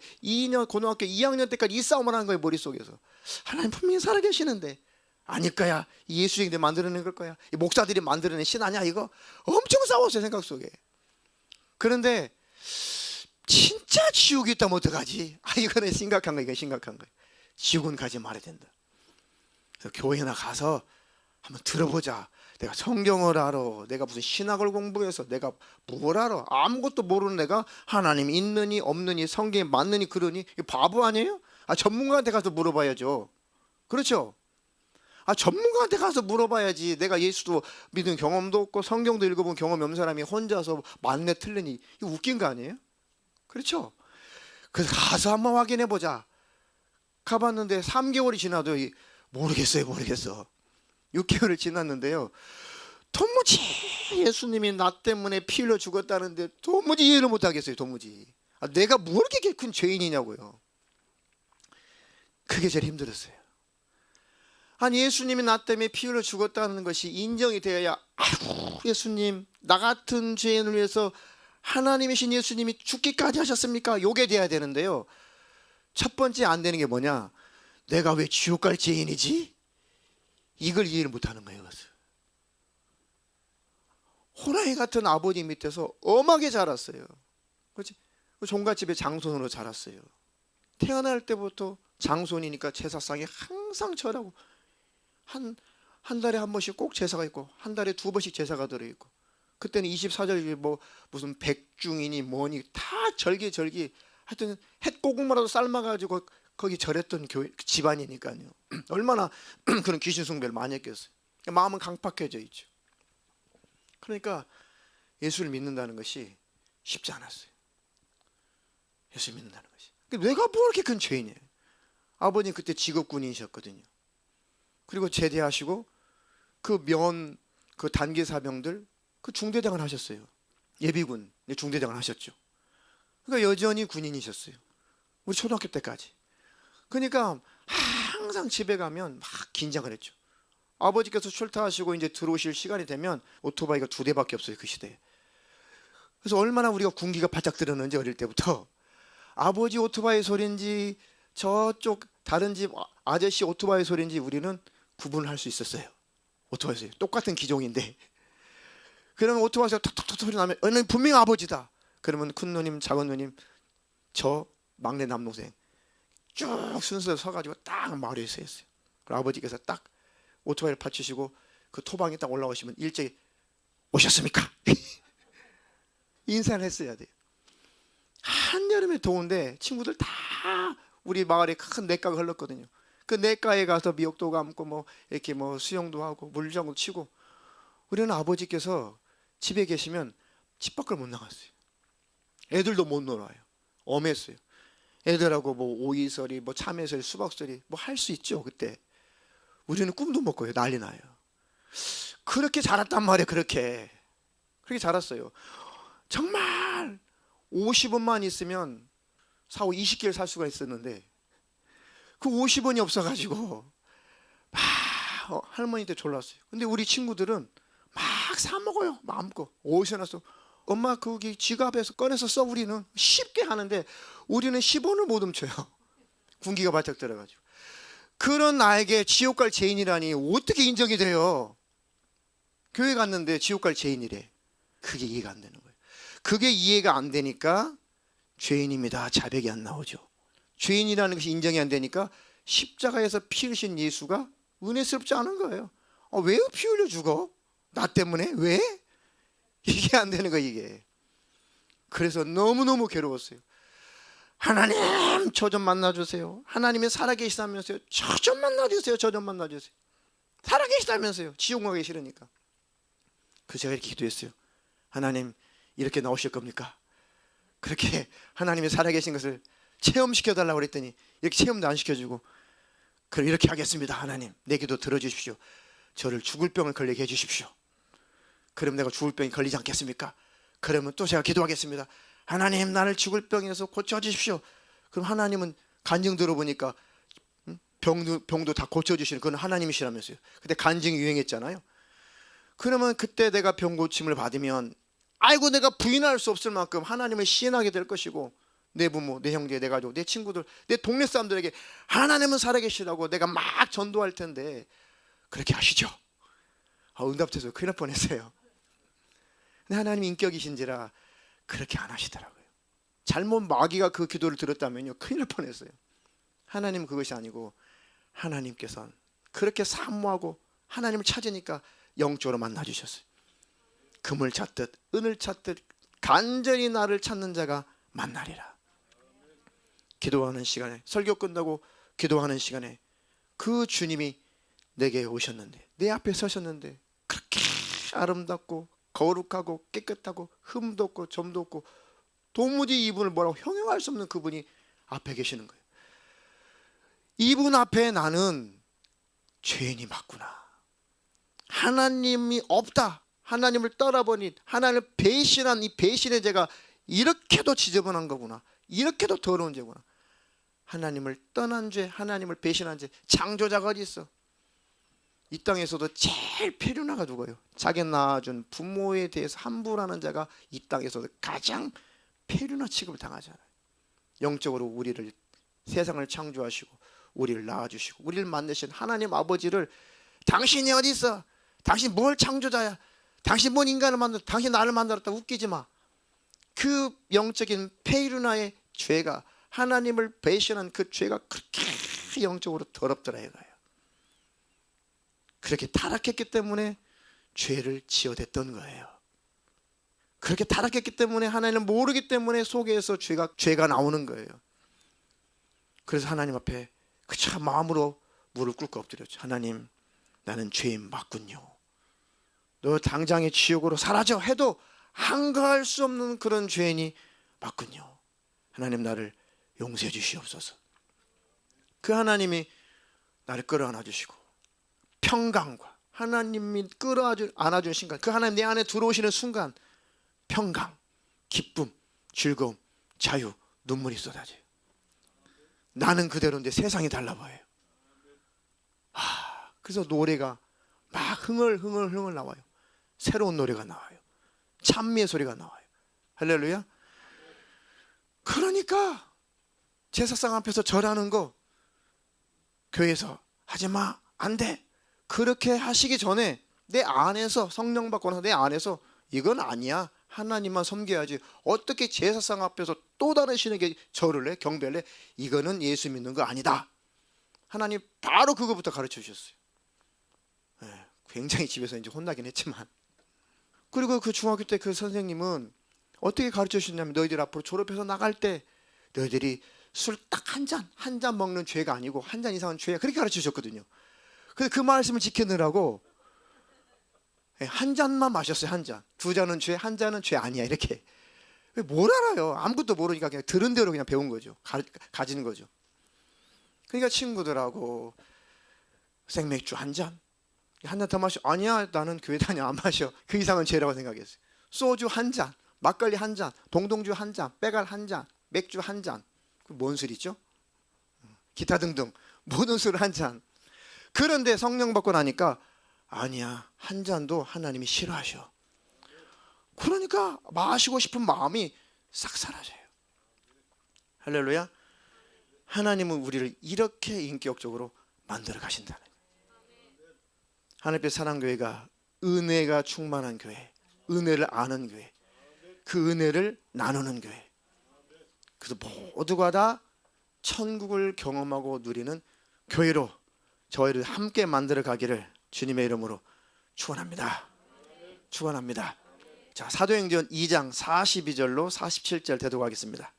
고등학교 2학년 때까지 이 싸움을 하는 거예요. 머릿속에서. 하나님 분명히 살아계시는데 아닐 거야. 예수에게 만들어낸 걸 거야. 이 목사들이 만들어낸 신 아니야 이거? 엄청 싸웠어요. 생각 속에. 그런데 진짜 지옥이 있다면 어떡하지? 이거는 심각한 거예요. 지옥은 가지 말아야 된다. 그래서 교회나 가서 한번 들어보자. 내가 성경을 알아. 내가 무슨 신학을 공부해서 내가 뭘 알아? 아무것도 모르는 내가 하나님 있느니 없느니 성경에 맞느니 그러니 이거 바보 아니에요? 전문가한테 가서 물어봐야죠. 그렇죠? 전문가한테 가서 물어봐야지. 내가 예수도 믿은 경험도 없고 성경도 읽어본 경험이 없는 사람이 혼자서 맞네 틀리니 이거 웃긴 거 아니에요? 그렇죠? 그래서 가서 한번 확인해 보자. 가봤는데 3개월이 지나도 모르겠어. 6개월을 지났는데요, 도무지 예수님이 나 때문에 피 흘려 죽었다는데 도무지 이해를 못하겠어요. 도무지. 내가 뭐 이렇게 큰 죄인이냐고요. 그게 제일 힘들었어요. 예수님이 나 때문에 피 흘려 죽었다는 것이 인정이 되어야, 아이고 예수님 나 같은 죄인을 위해서 하나님이신 예수님이 죽기까지 하셨습니까? 요게 돼야 되는데요, 첫 번째 안 되는 게 뭐냐, 내가 왜 지옥 갈 죄인이지? 이걸 이해를 못하는 거예요. 호랑이 같은 아버지 밑에서 엄하게 자랐어요. 그렇지? 종갓집에 장손으로 자랐어요. 태어날 때부터 장손이니까 제사상에 항상 절하고, 한 달에 한 번씩 꼭 제사가 있고 한 달에 2번씩 제사가 들어있고, 그때는 24절 뭐 무슨 백중이니 뭐니 다 절기 하여튼 햇고구마라도 삶아가지고 거기 절했던 집안이니까요. 얼마나 그런 귀신 숭배를 많이 했겠어요. 마음은 강팍해져 있죠. 그러니까 예수를 믿는다는 것이 쉽지 않았어요. 예수 믿는다는 것이. 내가 뭐 이렇게 큰 죄인이에요. 아버님 그때 직업군인이셨거든요. 그리고 제대하시고 그 면 그 단기 사병들 그 중대장을 하셨어요. 예비군 중대장을 하셨죠. 그러니까 여전히 군인이셨어요. 우리 초등학교 때까지. 그러니까 항상 집에 가면 막 긴장을 했죠. 아버지께서 출타하시고 이제 들어오실 시간이 되면 오토바이가 2대밖에 없어요, 그 시대에. 그래서 얼마나 우리가 군기가 바짝 들었는지 어릴 때부터 아버지 오토바이 소리인지 저쪽 다른 집 아저씨 오토바이 소리인지 우리는 구분을 할 수 있었어요. 오토바이 소리 똑같은 기종인데, 그러면 오토바이 소리 톡톡톡 소리 나면 분명히 아버지다. 그러면 큰 누님, 작은 누님, 저 막내 남동생 쭉 순서대로 서가지고 딱 마루에 서 있어요. 그리고 아버지께서 딱 오토바이를 받치시고 그 토방에 딱 올라오시면 일제히 오셨습니까? 인사를 했어야 돼요. 한여름에 더운데 친구들 다 우리 마을에 큰 냇가가 흘렀거든요. 그 냇가에 가서 미역도 감고 뭐 이렇게 뭐 수영도 하고 물장구 치고, 우리는 아버지께서 집에 계시면 집 밖을 못 나갔어요. 애들도 못 놀아요. 엄했어요. 애들하고 뭐 오이설이 뭐 참외설이 수박설이 뭐 할 수 있죠. 그때 우리는 꿈도 못 꿔요. 난리 나요. 그렇게 자랐단 말이에요. 그렇게 자랐어요. 정말 50원만 있으면 사고 20개를 살 수가 있었는데 그 50원이 없어가지고 막 할머니한테 졸랐어요. 근데 우리 친구들은 막 사 먹어요. 마음껏. 어디서 났어? 엄마 거기 지갑에서 꺼내서 써. 우리는 쉽게 하는데 우리는 10원을 못 훔쳐요. 군기가 바짝 들어가지고. 그런 나에게 지옥 갈 죄인이라니 어떻게 인정이 돼요? 교회 갔는데 지옥 갈 죄인이래. 그게 이해가 안 되는 거예요. 그게 이해가 안 되니까 죄인입니다 자백이 안 나오죠. 죄인이라는 것이 인정이 안 되니까 십자가에서 피 흘리신 예수가 은혜스럽지 않은 거예요. 왜 피 흘려 죽어? 나 때문에? 왜? 이게 안 되는 거예요, 이게. 그래서 너무너무 괴로웠어요. 하나님, 저 좀 만나주세요. 하나님이 살아계시다면서요. 저 좀 만나주세요. 저 좀 만나주세요. 살아계시다면서요. 지옥 가기 싫으니까. 그래서 제가 이렇게 기도했어요. 하나님, 이렇게 나오실 겁니까? 그렇게 하나님이 살아계신 것을 체험시켜달라고 그랬더니 이렇게 체험도 안 시켜주고, 그럼 이렇게 하겠습니다. 하나님, 내 기도 들어주십시오. 저를 죽을 병을 걸리게 해주십시오. 그럼 내가 죽을 병이 걸리지 않겠습니까? 그러면 또 제가 기도하겠습니다. 하나님, 나를 죽을 병에서 고쳐주십시오. 그럼 하나님은 간증 들어보니까 병도 다 고쳐주시는 그건 하나님이시라면서요. 그때 간증이 유행했잖아요. 그러면 그때 내가 병 고침을 받으면 아이고 내가 부인할 수 없을 만큼 하나님을 시인하게 될 것이고, 내 부모, 내 형제, 내 가족, 내 친구들, 내 동네 사람들에게 하나님은 살아계시라고 내가 막 전도할 텐데 그렇게 하시죠. 응답돼서 큰일 날 뻔했어요. 근데 하나님 인격이신지라 그렇게 안 하시더라고요. 잘못 마귀가 그 기도를 들었다면요 큰일 날 뻔했어요. 하나님 그것이 아니고 하나님께서는 그렇게 사모하고 하나님을 찾으니까 영적으로 만나주셨어요. 금을 찾듯 은을 찾듯 간절히 나를 찾는 자가 만나리라. 기도하는 시간에, 설교 끝나고 기도하는 시간에 그 주님이 내게 오셨는데, 내 앞에 서셨는데 그렇게 아름답고 거룩하고 깨끗하고 흠도 없고 점도 없고 도무지 이분을 뭐라고 형용할 수 없는 그분이 앞에 계시는 거예요. 이분 앞에 나는 죄인이 맞구나. 하나님이 없다. 하나님을 떠나버린, 하나님을 배신한 이 배신의 죄가 이렇게도 지저분한 거구나. 이렇게도 더러운 죄구나. 하나님을 떠난 죄, 하나님을 배신한 죄, 창조자가 어디 있어? 이 땅에서도 제일 페류나가 누구예요? 자기 낳아준 부모에 대해서 함부로하는 자가 이 땅에서도 가장 페류나 취급을 당하잖아요. 영적으로 우리를, 세상을 창조하시고 우리를 낳아주시고 우리를 만드신 하나님 아버지를 당신이 어디 있어? 당신 뭘 창조자야? 당신 뭔 인간을 만들었다? 당신 나를 만들었다? 웃기지 마. 그 영적인 페이루나의 죄가, 하나님을 배신한 그 죄가 그렇게 영적으로 더럽더라 이거예요. 그렇게 타락했기 때문에 죄를 지어댔던 거예요. 그렇게 타락했기 때문에 하나님을 모르기 때문에 속에서 죄가 나오는 거예요. 그래서 하나님 앞에 그 참 마음으로 무릎 꿇고 엎드렸죠. 하나님, 나는 죄인 맞군요. 너 당장의 지옥으로 사라져 해도 한가할 수 없는 그런 죄인이 맞군요. 하나님, 나를 용서해 주시옵소서. 그 하나님이 나를 끌어안아 주시고 평강과 하나님이 안아준 순간, 그 하나님 내 안에 들어오시는 순간 평강, 기쁨, 즐거움, 자유, 눈물이 쏟아져요. 나는 그대로인데 세상이 달라 보여요. 그래서 노래가 막 흥얼흥얼 나와요. 새로운 노래가 나와요. 찬미의 소리가 나와요. 할렐루야. 그러니까 제사상 앞에서 절하는 거 교회에서 하지마, 안 돼. 그렇게 하시기 전에 내 안에서, 성령 받고 나서 내 안에서 이건 아니야, 하나님만 섬겨야지, 어떻게 제사상 앞에서 또 다른 신에게 절을 해, 경배를 해, 이거는 예수 믿는 거 아니다. 하나님 바로 그거부터 가르쳐 주셨어요. 굉장히 집에서 이제 혼나긴 했지만, 그리고 그 중학교 때 그 선생님은 어떻게 가르쳐 주셨냐면, 너희들 앞으로 졸업해서 나갈 때 너희들이 술 딱 한 잔 먹는 죄가 아니고 한 잔 이상은 죄야, 그렇게 가르쳐 주셨거든요. 근데 그 말씀을 지키느라고 한 잔만 마셨어요. 한 잔. 두 잔은 죄, 한 잔은 죄 아니야, 이렇게. 뭘 알아요? 아무것도 모르니까 그냥 들은 대로 그냥 배운 거죠. 가지는 거죠. 그러니까 친구들하고 생맥주 한 잔 더 마셔. 아니야, 나는 교회 다녀, 안 마셔. 그 이상은 죄라고 생각했어요. 소주 한 잔, 막걸리 한 잔, 동동주 한 잔, 빼갈 한 잔, 맥주 한 잔. 그 뭔 술이죠? 기타 등등 모든 술 한 잔. 그런데 성령 받고 나니까 아니야, 한 잔도 하나님이 싫어하셔. 그러니까 마시고 싶은 마음이 싹 사라져요. 할렐루야. 하나님은 우리를 이렇게 인격적으로 만들어 가신다는 거예요. 하나님의 사랑교회가 은혜가 충만한 교회, 은혜를 아는 교회, 그 은혜를 나누는 교회, 그래서 모두가 다 천국을 경험하고 누리는 교회로 저희를 함께 만들어 가기를 주님의 이름으로 축원합니다. 축원합니다. 자, 사도행전 2장 42절로 47절 대독하겠습니다.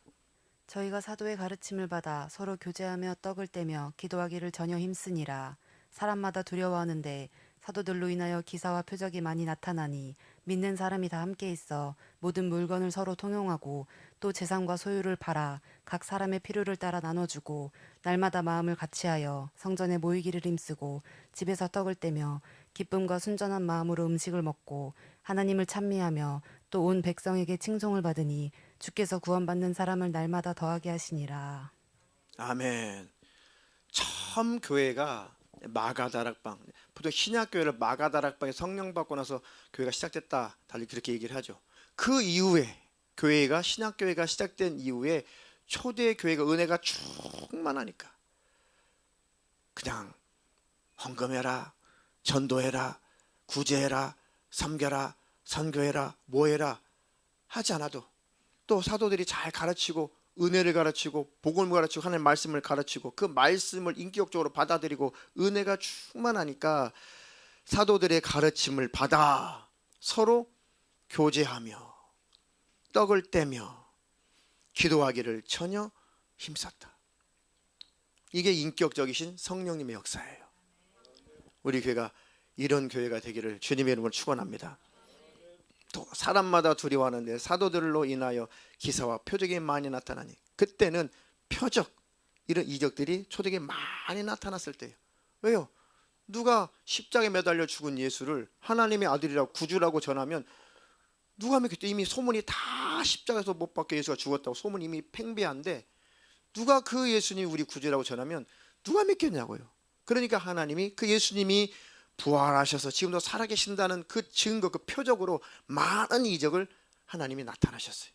저희가 사도의 가르침을 받아 서로 교제하며 떡을 떼며 기도하기를 전혀 힘쓰니라. 사람마다 두려워하는데 사도들로 인하여 기사와 표적이 많이 나타나니 믿는 사람이 다 함께 있어 모든 물건을 서로 통용하고 또 재산과 소유를 팔아 각 사람의 필요를 따라 나눠주고 날마다 마음을 같이하여 성전에 모이기를 힘쓰고 집에서 떡을 떼며 기쁨과 순전한 마음으로 음식을 먹고 하나님을 찬미하며 또 온 백성에게 칭송을 받으니 주께서 구원받는 사람을 날마다 더하게 하시니라. 아멘. 처음 교회가 마가다락방, 보통 신약교회를 마가다락방에 성령 받고 나서 교회가 시작됐다, 달리 그렇게 얘기를 하죠. 그 이후에 교회가, 신약교회가 시작된 이후에 초대 교회가 은혜가 충만하니까 그냥 헌금해라, 전도해라, 구제해라, 섬겨라, 선교해라, 뭐해라 하지 않아도, 또 사도들이 잘 가르치고 은혜를 가르치고 복음을 가르치고 하나님의 말씀을 가르치고 그 말씀을 인격적으로 받아들이고 은혜가 충만하니까 사도들의 가르침을 받아 서로 교제하며 떡을 떼며 기도하기를 전혀 힘썼다. 이게 인격적이신 성령님의 역사예요. 우리 교회가 이런 교회가 되기를 주님의 이름으로 축원합니다. 또 사람마다 두려워하는데 사도들로 인하여 기사와 표적이 많이 나타나니, 그때는 표적, 이런 이적들이 초대교회에 많이 나타났을 때예요. 왜요? 누가 십자가에 매달려 죽은 예수를 하나님의 아들이라고 구주라고 전하면 누가 믿겠죠? 이미 소문이 다 십자가에서 못 박혀 예수가 죽었다고 소문이 이미 팽배한데 누가 그 예수님이 우리 구주라고 전하면 누가 믿겠냐고요. 그러니까 하나님이 그 예수님이 부활하셔서 지금도 살아계신다는 그 증거, 그 표적으로 많은 이적을 하나님이 나타나셨어요.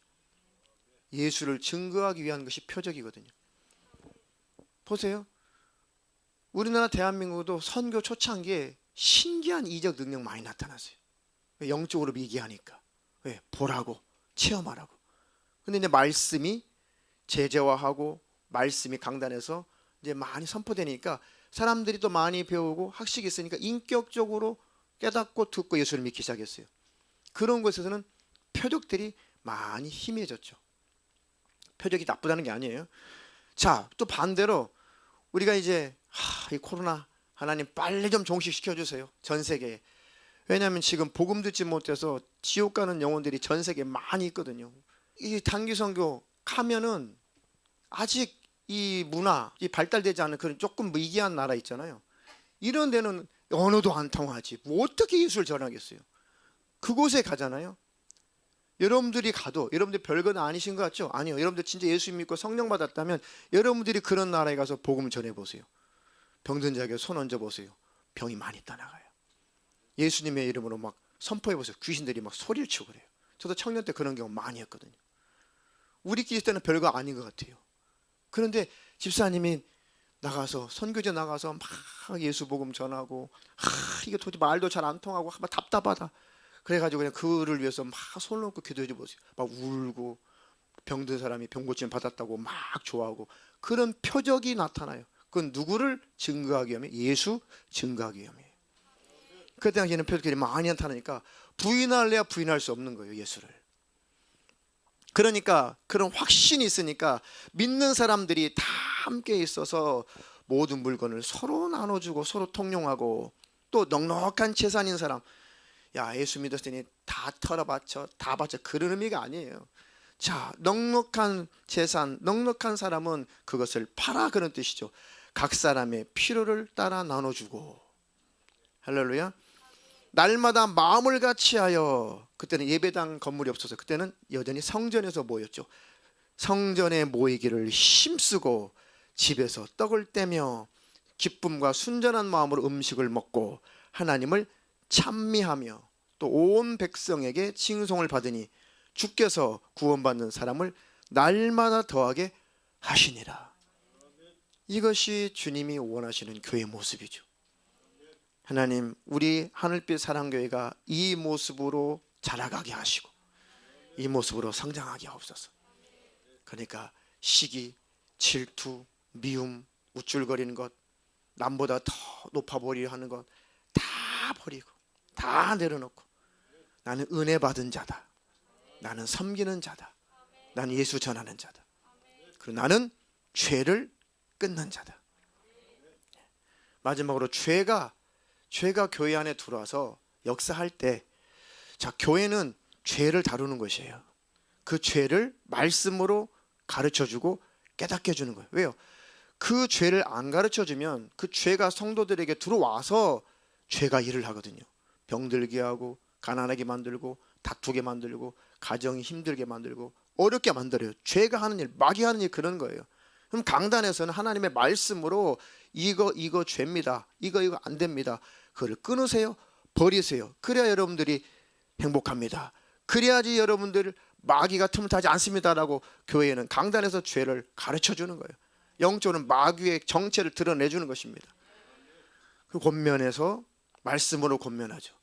예수를 증거하기 위한 것이 표적이거든요. 보세요. 우리나라 대한민국도 선교 초창기에 신기한 이적 능력 많이 나타났어요. 영적으로 미개하니까. 왜? 보라고, 체험하라고. 근데 이제 말씀이 제재화하고 말씀이 강단에서 이제 많이 선포되니까 사람들이 또 많이 배우고 학식이 있으니까 인격적으로 깨닫고 듣고 예수를 믿기 시작했어요. 그런 곳에서는 표적들이 많이 희미해졌죠. 표적이 나쁘다는 게 아니에요. 자, 또 반대로 우리가 이제 이 코로나 하나님 빨리 좀 종식시켜 주세요. 전 세계에. 왜냐하면 지금 복음 듣지 못해서 지옥 가는 영혼들이 전 세계에 많이 있거든요. 이 단기 선교 가면은 아직 이 문화, 이 발달되지 않은 그런 조금 미개한 나라 있잖아요. 이런 데는 언어도 안 통하지. 뭐 어떻게 예수를 전하겠어요? 그곳에 가잖아요. 여러분들이 가도 여러분들 별건 아니신 것 같죠? 아니요. 여러분들 진짜 예수 믿고 성령 받았다면 여러분들이 그런 나라에 가서 복음을 전해보세요. 병든 자에게 손 얹어보세요. 병이 많이 떠나가요. 예수님의 이름으로 막 선포해보세요. 귀신들이 막 소리를 치고 그래요. 저도 청년 때 그런 경우 많이 했거든요. 우리끼리 있을 때는 별거 아닌 것 같아요. 그런데 집사님이 나가서 선교제 나가서 막 예수 복음 전하고 이게 도대체 말도 잘 안 통하고 막 답답하다. 그래가지고 그냥 그를 위해서 막 손 놓고 기도해 보세요. 막 울고 병든 사람이 병 고침 받았다고 막 좋아하고 그런 표적이 나타나요. 그건 누구를 증거하기 위함이에요? 예수 증거하기 위함이에요. 그 당시에는 표적들이 많이 나타나니까 부인할래야 부인할 수 없는 거예요, 예수를. 그러니까 그런 확신이 있으니까 믿는 사람들이 다 함께 있어서 모든 물건을 서로 나눠주고 서로 통용하고 또 넉넉한 재산인 사람, 야 예수 믿었으니 다 털어바쳐 다 바쳐, 그런 의미가 아니에요. 자, 넉넉한 재산, 넉넉한 사람은 그것을 팔아, 그런 뜻이죠. 각 사람의 필요를 따라 나눠주고. 할렐루야. 날마다 마음을 같이하여, 그때는 예배당 건물이 없어서 그때는 여전히 성전에서 모였죠. 성전에 모이기를 힘쓰고 집에서 떡을 떼며 기쁨과 순전한 마음으로 음식을 먹고 하나님을 찬미하며 또 온 백성에게 칭송을 받으니 주께서 구원받는 사람을 날마다 더하게 하시니라. 이것이 주님이 원하시는 교회 모습이죠. 하나님, 우리 하늘빛 사랑교회가 이 모습으로 자라가게 하시고 이 모습으로 성장하게 하옵소서. 그러니까 시기, 질투, 미움, 우쭐거리는 것, 남보다 더 높아 보이려 하는 것 다 버리고 다 내려놓고 나는 은혜 받은 자다, 나는 섬기는 자다, 나는 예수 전하는 자다, 그리고 나는 죄를 끊는 자다. 마지막으로 죄가 교회 안에 들어와서 역사할 때, 자, 교회는 죄를 다루는 것이에요. 그 죄를 말씀으로 가르쳐주고 깨닫게 해주는 거예요. 왜요? 그 죄를 안 가르쳐주면 그 죄가 성도들에게 들어와서 죄가 일을 하거든요. 병들게 하고 가난하게 만들고 다투게 만들고 가정이 힘들게 만들고 어렵게 만들어요. 죄가 하는 일, 마귀 하는 일, 그런 거예요. 그럼 강단에서는 하나님의 말씀으로 이거 죄입니다, 이거 안 됩니다, 그걸 끊으세요, 버리세요. 그래야 여러분들이 행복합니다. 그래야지 여러분들 마귀가 틈을 타지 않습니다라고 교회는 강단에서 죄를 가르쳐주는 거예요. 영적으로는 마귀의 정체를 드러내주는 것입니다. 그 권면에서 말씀으로 권면하죠.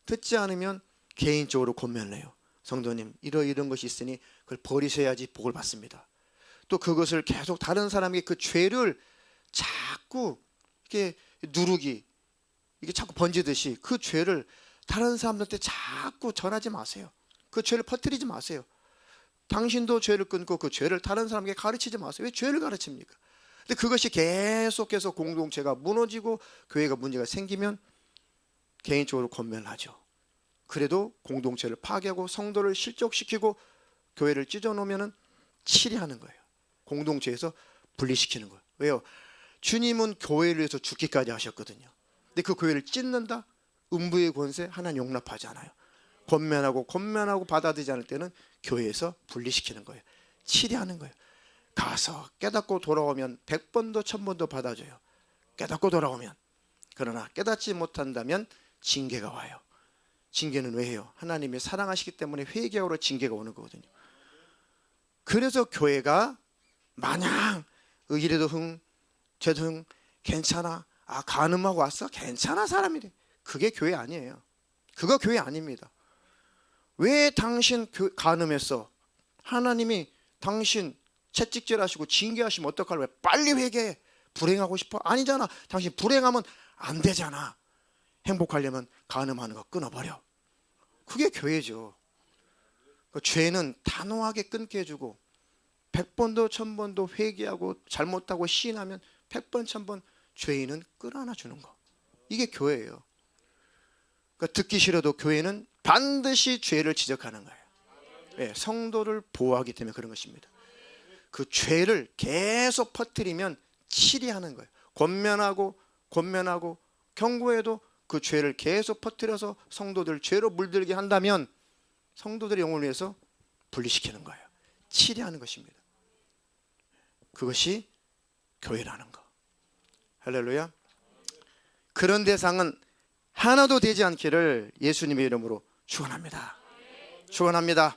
듣지 않으면 개인적으로 권면을 해요. 성도님, 이런 것이 있으니 그걸 버리셔야지 복을 받습니다. 또 그것을 계속 다른 사람에게 그 죄를 자꾸 이렇게 누르기, 이게 자꾸 번지듯이 그 죄를 다른 사람들한테 자꾸 전하지 마세요. 그 죄를 퍼뜨리지 마세요. 당신도 죄를 끊고 그 죄를 다른 사람에게 가르치지 마세요. 왜 죄를 가르칩니까? 근데 그것이 계속해서 공동체가 무너지고 교회가 문제가 생기면 개인적으로 권면하죠. 그래도 공동체를 파괴하고 성도를 실족시키고 교회를 찢어놓으면 치리하는 거예요. 공동체에서 분리시키는 거예요. 왜요? 주님은 교회를 위해서 죽기까지 하셨거든요. 근데 그 교회를 찢는다? 음부의 권세 하나님 용납하지 않아요. 권면하고 받아들이지 않을 때는 교회에서 분리시키는 거예요. 치리하는 거예요. 가서 깨닫고 돌아오면 100번도 1000번도 받아줘요. 깨닫고 돌아오면. 그러나 깨닫지 못한다면 징계가 와요. 징계는 왜 해요? 하나님이 사랑하시기 때문에 회개하러 징계가 오는 거거든요. 그래서 교회가 마냥 이래도 흥 저도 흥 괜찮아, 간음하고 왔어? 괜찮아 사람이래. 그게 교회 아니에요. 그거 교회 아닙니다. 왜 당신 간음했어? 하나님이 당신 채찍질하시고 징계하시면 어떡하려고 해? 빨리 회개해. 불행하고 싶어? 아니잖아. 당신 불행하면 안 되잖아. 행복하려면 간음하는 거 끊어버려. 그게 교회죠. 그 죄는 단호하게 끊게 해주고 100번도 1000번도 회개하고 잘못하고 시인하면 100번 1000번 죄인은 끌어안아 주는 거. 이게 교회예요. 그러니까 듣기 싫어도 교회는 반드시 죄를 지적하는 거예요. 네, 성도를 보호하기 때문에 그런 것입니다. 그 죄를 계속 퍼뜨리면 치리하는 거예요. 권면하고 경고해도 그 죄를 계속 퍼뜨려서 성도들 죄로 물들게 한다면 성도들의 영혼을 위해서 분리시키는 거예요. 치리하는 것입니다. 그것이 교회라는 거. 할렐루야. 그런 대상은 하나도 되지 않기를 예수님의 이름으로 축원합니다. 축원합니다.